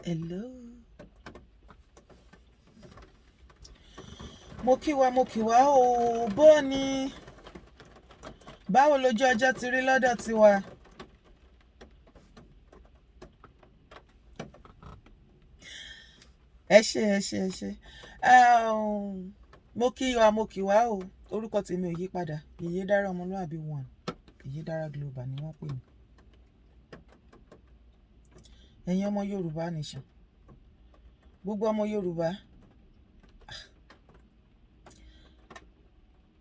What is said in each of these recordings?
Hello. Mo kí wa o, bó ni. Báwo lójú ọjọ́ ti rí lọ́dọ̀ tiwa? Ẹ ṣé. Mo kí wa o. Orúkọ tèmi ò yí padà. Ìyèdára ọmọlúàbí 1. Ìyèdára global ni wọ́n pè mí. Ẹ̀yin ọmọ Yorùbá nation. Gbogbo ọmọ Yorùbá.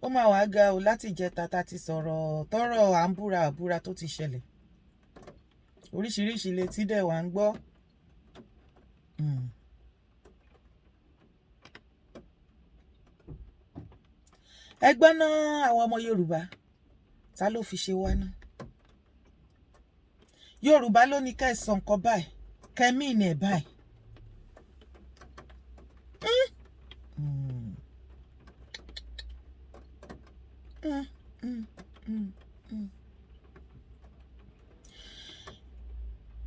Ó máa wá ga o láti ìjẹta tá ti sọ̀rọ̀ tọ́rọ̀ àbúra tó ti ṣẹlẹ̀. Oríṣiríṣi létí dẹ̀ wá ń gbọ́. Ẹgbọ́n náà àwọn ọmọ Yorùbá ta ló fi ṣe wá ná? Yorùbá ló ní ká ẹ sọ nǹkan báyìí kẹmí ní ẹ báyìí.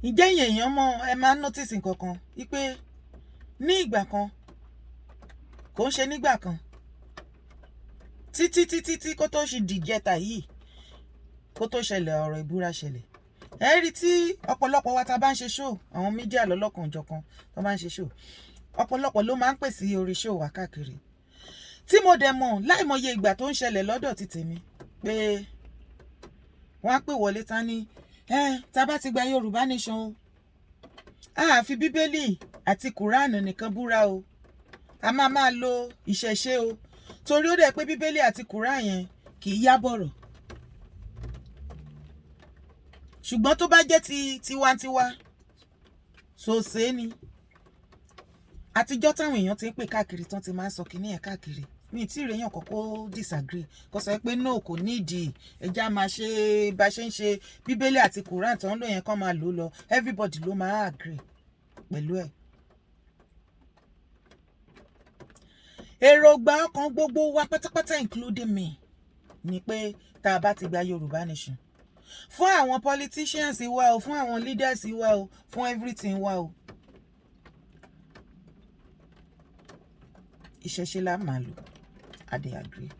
Ǹjẹ́ èèyàn mọ̀ ẹ máa notice nǹkan kan wípé ní ìgbà kan kò ń ṣe nígbà kan títí kó tó ṣe dìjẹta yìí kó tó ṣẹlẹ̀ ọ̀rọ̀ ìbúra ṣẹlẹ̀. Ẹ rí tí ọ̀pọ̀lọpọ̀ wa ta bá ń ṣe show àwọn mídíà lọ́lọ́kan òjọ̀kan tó bá ń ṣe show ọ̀pọ̀lọpọ̀ ló máa ń pèsè orí show wa káàkiri tí mo dẹ̀ mọ̀ láìmọye ìgbà tó ń ṣẹlẹ̀ lọ́dọ̀ ti tèmi pé wọ́n á pè wọlé tán ní tá bá ti gba Yorùbá nation o a fi bíbélì àti kùránù nìkan búra o a máa lo ìṣẹ̀ṣe o torí ó dẹ̀ pé bíbélì àti kùránù yẹn kì í yá bọ̀rọ̀ ṣùgbọ́n tó bá jẹ́ ti tiwantiwa sòsé ni àtijọ́ táwọn èèyàn ti ń pè káàkiri tán ti máa ń sọ kínní ẹ̀ káàkiri mi tí ìrèyàn kan kó disagree kó sọ pé no kò nídìí ẹja máa ṣe bá ṣe ń ṣe bíbélì àti quran tó ń lò yẹn kán máa lò lọ everybody ló máa agree pẹ̀lú ẹ̀. èròǹgbà ọkàn gbogbo wa pátápátá including me ni pé tá a bá ti gba Yorùbá nation fún àwọn politicians wa o fún àwọn leaders wa o fún everything wa o ìṣẹ̀ṣe la máa lò I dey agree.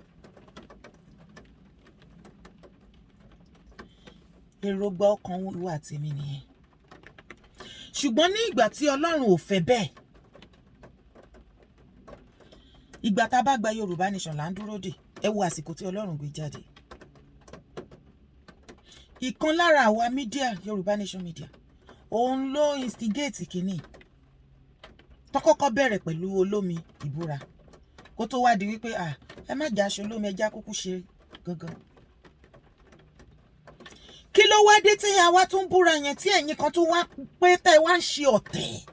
èròǹgbà ọkàn wa tèmi nìyẹn ṣùgbọ́n ní ìgbà tí Ọlọ́run ò fẹ́ bẹ́ẹ̀ ìgbà tá a bá gba Yorùbá nation là ń dúró dè ẹ wo àsìkò tí Ọlọ́run gbé jáde ìkan lára àwa mídíà Yorùbá nation media òun ló instigate kìíní tó kọ́kọ́ bẹ̀rẹ̀ pẹ̀lú olómi ìbúra kó tó wá di wípé ẹ má jà aṣọ olómi ẹja kúkú ṣe gangan. Kí ló wá dé tí àwa tún búra yẹn tí ẹ̀yin kan tún wá pé tẹ́ wá ń ṣe ọ̀tẹ̀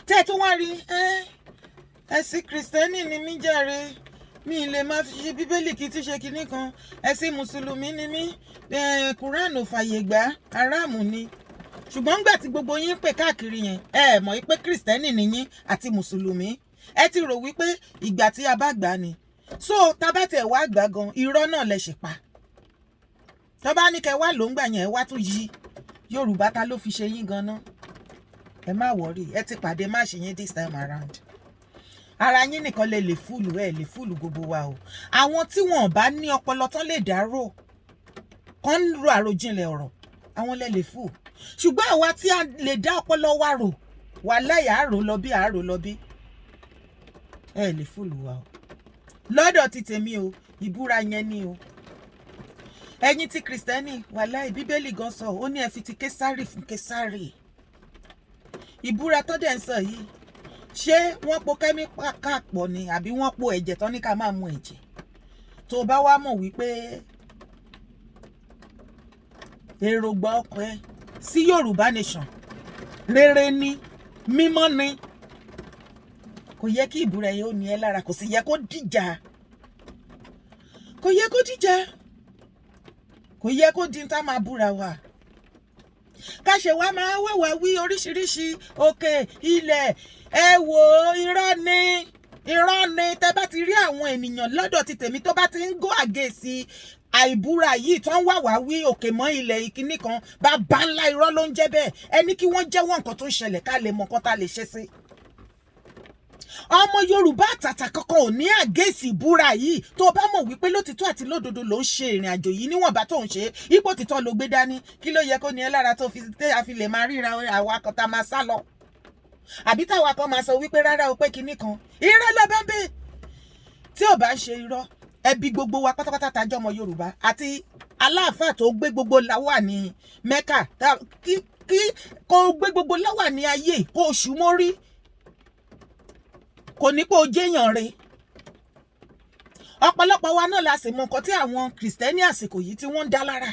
tẹ́ tún wá rí ẹ̀sìn kìrìsìtẹ́nì ni mí jàre mi lè máa fi ṣe bíbélì kí tí ṣe kinní kan ẹ̀sìn mùsùlùmí ni mí kùránù fàyè gbà aráàmù ni ṣùgbọ́n nígbà tí gbogbo yín pè káàkiri yẹn ẹ mọ̀ wípé kìrìsìtẹ́nì ni yín àti mùsùlùmí ẹ ti rò wípé ìgbà tí a bá gbà ni so tá bá tẹ̀ wá gbà gan irọ́ náà lẹ ṣe pa tó bá ní kẹ́ wá ló ń gbà yẹn wá tún yí Yorùbá ta ló fi ṣe yín ganan ẹ má wọrí ẹ ti pàdé má ṣe yín this time around ara yín nìkan lè fúlù gbogbo wa o àwọn tí wọn bá ní ọpọlọ tán lè dárò kán ro àròjinlẹ̀ ọ̀rọ̀ àwọn lè fúlù ṣùgbọ́n àwa tí a lè dá ọpọlọ wa rò wà láyà àrò lọ bí ẹ lè fúlù wa o lọ́dọ̀ ti tèmi o ìbúra yẹn ni o ẹ̀yin ti kìrìsìtẹ́nì wà láì bíbélì gan sọ ó ní ẹ fi ti késárì fún késárì ìbúra tó dẹ̀ ń sọ yìí ṣé wọ́n po kẹ́míkà pọ̀ ni àbí wọ́n po ẹ̀jẹ̀ tán ní ká máa mu ẹ̀jẹ̀ tó bá wá mọ̀ wípé èròǹgbà ọkàn ẹ sí Yorùbá nation rere ni mímọ́ ni kò yẹ kí ìbúra yẹn ó ní ẹ lára kò sì yẹ kó dìjà kò yẹ kó di tá máa búra wa ká ṣe wá máa wẹ̀wà wí oríṣiríṣi òkè ilẹ̀ ẹ wò irọ́ ni tẹ́ bá ti rí àwọn ènìyàn lọ́dọ̀ ti tèmi tó bá ti ń go àgèsì àìbúra yìí tán wà wí òkè mọ́ ilẹ̀ ìkíní kan bàbá ńlá irọ́ ló ń jẹ́ bẹ́ẹ̀. Ẹni kí wọ́n jẹ́wọ́ nǹkan tó ń ṣẹlẹ̀ ká lè mọ nǹkan tá lè ṣe sí. Ọmọ Yorùbá àtàtà kankan ò ní àgẹ́sì ìbúra yìí. Tó bá mọ̀ wípé lótìtọ́ àti lódodo ló ń ṣe ìrìn àjò yìí níwọ̀nba tó ń ṣe ipò títọ́ ló gbé dání. Kí ló yẹ kó ní ẹ lára tó fi tẹ́ àfi lè máa ríra àwa kan tá máa sá lọ? Àbí táwa kan máa sọ wípé rárá o pé kinní kan irọ́ ló bá bẹ́ẹ̀. Tí ò bá ń ṣe irọ́ ẹbí gbogbo wa pátápátá tájọ́ ọmọ Yorùbá àti aláàfáà tó gbé gbogbo láwà ní Mẹ́kà kí kó gbé gbogbo láwà ní ayé kó oṣù mórí kò ní pé o jẹ́yàn rẹ̀. Ọ̀pọ̀lọpọ̀ wa náà la sì mọ nǹkan tí àwọn Kìrìsìtẹ́nì àsìkò yìí tí wọ́n ń dá lára.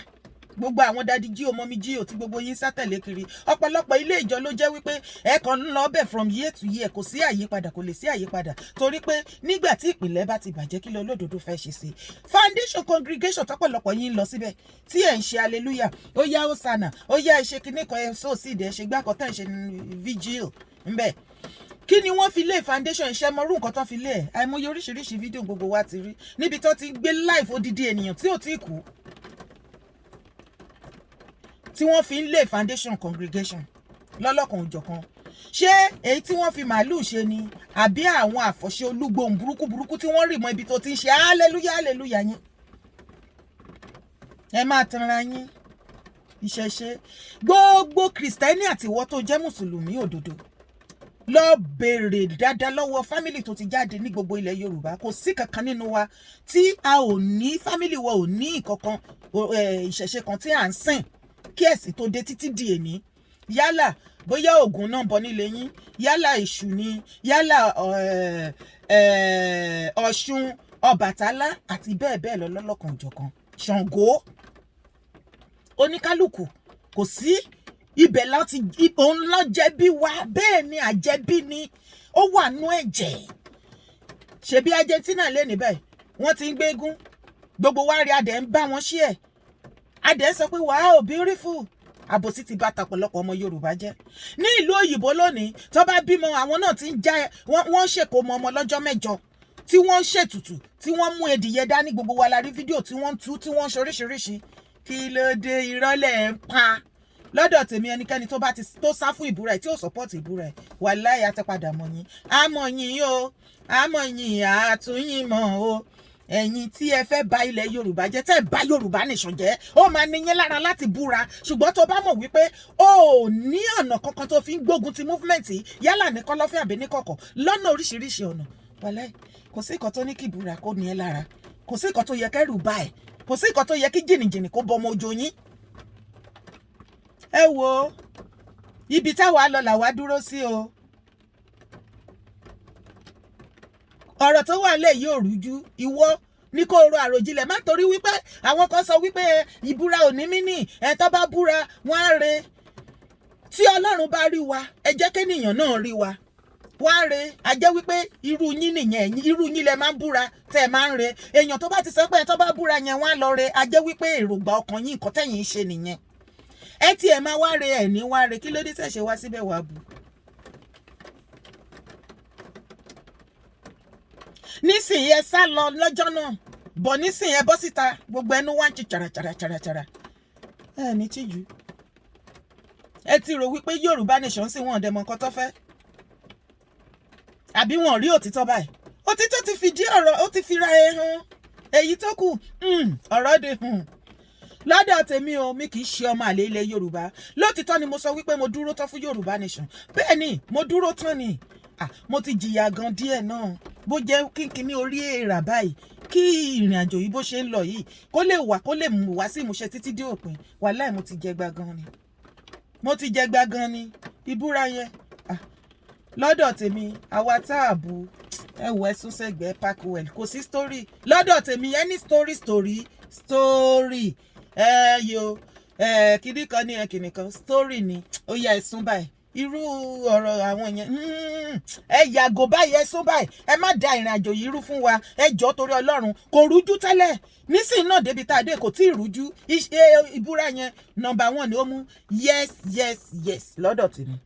Gbogbo àwọn dadi jí o mọ́mí jí o tí gbogbo yín sátẹ̀lé kiri. Ọ̀pọ̀lọpọ̀ ilé ìjọ ló jẹ́ wípé ẹ kàn ń lọ bẹ̀ from year to year kò sí àyípadà kò lè sí àyípadà torí pé nígbà tí ìpìlẹ̀ bá ti bàjẹ́ kí lọ lódodo fẹ́ ṣe sí. Foundation congregation tọ́pọ̀lọpọ̀ yín lọ síbẹ̀ tí ẹ̀ ń ṣe hallelujah ó yá Hosanna ó yá ẹ ṣe kinní kan ẹ so síde ẹ ṣe gbákan tẹ́ ẹ ṣe vigil ńbẹ̀. Kí ni wọ́n fi lé foundation iṣẹ́ mọ́rú nǹkan tán fi lé ẹ̀? Àìmọye oríṣiríṣi fídíò gbogbo wa ti rí níbi tó ti gbé live odidi ènìyàn tí ò tí kú tí wọ́n fi ń lé foundation congregation lọ́lọ́kan òjọ̀kan. Ṣé èyí tí wọ́n fi màálù ṣe ni àbí àwọn àfọ̀ṣẹ olúgbòhùn burúkú tí wọ́n rì mọ́ ibi tó ti ń ṣe hallelujah hallelujah yín? Ẹ máa tanra yín ìṣẹ̀ṣe. Gbogbo Kìrìsìtẹ́nì àti ìwọ tó jẹ́ Mùsùlùmí òdodo lọ bèrè dáadáa lọ́wọ́ fámìlì tó ti jáde ní gbogbo ilẹ̀ Yorùbá. Kò sí kankan nínú wa tí a ò ní fámìlì wa ò ní ìkankan ìṣẹ̀ṣe kan tí à ń sìn kí ẹ̀sìn tó dé títí di èní. Yálà bóyá Ògún náà bọ nílé yín, yálà Èṣù ni, yálà Ọ̀ṣun, Ọbàtálá àti bẹ́ẹ̀ bẹ́ẹ̀ lọ lọ́lọ́kan òjọ̀kan. Ṣàngó oníkálùkù kò sí ibẹ̀ láti òun lọ jẹ̀bi wa bẹ́ẹ̀ ni àjẹbí ni ó wà nú ẹ̀jẹ̀. Ṣebí Argentina lé níbẹ̀ wọ́n ti ń gbégún gbogbo wa rí adẹ̀ ń bá wọn ṣí ẹ̀ adẹ̀ sọ pé wow beautiful. Àbòsí ti bá tọ̀pọ̀lọpọ̀ ọmọ Yorùbá jẹ́. Ní ìlú òyìnbó lónìí tó bá bímọ àwọn náà ti ń já wọ́n ṣèkómọ ọmọ lọ́jọ́ mẹ́jọ tí wọ́n ń ṣètùtù tí wọ́n mú edìyẹ dání gbogbo wa la rí fídíò tí wọ́n ń tú tí wọ́n ń ṣoríṣiríṣi. Kí ló dé ìrọ́lẹ̀ ń pa? Lọ́dọ̀ tèmi ẹnikẹ́ni tó sá fún ìbúra ẹ̀ tí ò support ìbúra ẹ̀ wàláhì á ti padà mọ̀ yín. Àmọ̀ yín o àmọ̀ yín àtúnyìn mọ̀ o. Ẹ̀yin tí ẹ fẹ́ bà ilẹ̀ Yorùbá jẹ́ tẹ́ bà Yorùbá nation jẹ́ ó máa ní yín lára láti búra. Ṣùgbọ́n tó bá mọ̀ wípé ó ní ọ̀nà kankan tó fi ń gbógun ti movement yálà ní kọ́lọ́fín àbí ní kọ̀kọ̀ lọ́nà oríṣiríṣi ọ̀nà wàláhì kò sí nǹkan tó ní kí ìbúra kó ní ẹ lára kò sí nǹkan tó yẹ kẹ́rù bá ẹ̀ kò sí nǹkan tó yẹ kí jìnnìjìnnì kó bọ ọmọ ojú yín. Ẹ wo ibi táwa lọ làwa dúró sí o. Ọ̀rọ̀ tó wà lẹ̀ yóò rújú ìwọ ní kó ro àròjinlẹ̀ má torí wípé àwọn kan sọ wípé ìbúra ò ní mí nì ẹ̀ tó bá búra wọ́n á re. Tí Ọlọ́run bá rí wa ẹ jẹ́ kéèyàn náà rí wa wọ́n á re. A jẹ́ wípé irú yín nìyẹn irú yín lẹ máa ń búra tẹ́ ẹ máa ń re. Èèyàn tó bá ti sọ pé ẹ tó bá búra yẹn wọ́n á lọ re. A jẹ́ wípé èròǹgbà ọkàn yín nǹkan tẹ́yìn ń ṣe nìyẹn. Ẹ tí ẹ máa wá re ẹ̀ ní wá re kí ló dé tẹ̀ ṣe wá síbẹ̀ wá bù. Nísìnyí ẹ sá lọ lọ́jọ́ náà bọ̀ nísìnyí ẹ bọ́ síta gbogbo ẹnu wá ń ṣe chàràchàrà. Ẹ ní tìjú. Ẹ ti rò wípé Yorùbá nation sì wọ́n dẹ̀ mọ̀ nǹkan tó fẹ́. Àbí wọ́n rí òtítọ́ báyìí. Òtítọ́ ti fìdí ọ̀rọ̀ ó ti fira ẹ hàn. Èyí tó kù ọ̀rọ̀ dé lọ́dọ̀ tèmi o mi kì í ṣe ọmọ àlè ilẹ̀ Yorùbá. Lótìtọ́ ni mo sọ wípé mo dúró tán fún Yorùbá nation. Bẹ́ẹ̀ ni mo dúró tán ni. Mo ti jìyà gan díẹ̀ náà bó jẹ́ kínkínní orí èèrà báyìí kí ìrìn àjò yìí bó ṣe ń lọ yìí kó lè mú wá sí ìmúṣẹ títí dé òpin. Wàláhì mo ti jẹgba gan ni ìbúra yẹn lọ́dọ̀ tèmi àwa táàbù ẹ̀wọ̀ ẹ̀sùn sẹ́gbẹ̀ẹ́ parkwell kò sí story lọ́dọ̀ tèmi any story yo kìdí kan ní ẹkìnì kan story ni ó yá ẹ̀sùn báyìí irú ọ̀rọ̀ àwọn yẹn ẹ yàgò báyìí ẹ sún báyìí ẹ má da ìrìn àjò yìí rú fún wa ẹ jọ̀ọ́ torí Ọlọ́run kò rújú tẹ́lẹ̀ nísìnyí náà débi tá a dé kò tí ì rújú ìbúra yẹn number 1 ni ó mú yes lọ́dọ̀ tèmi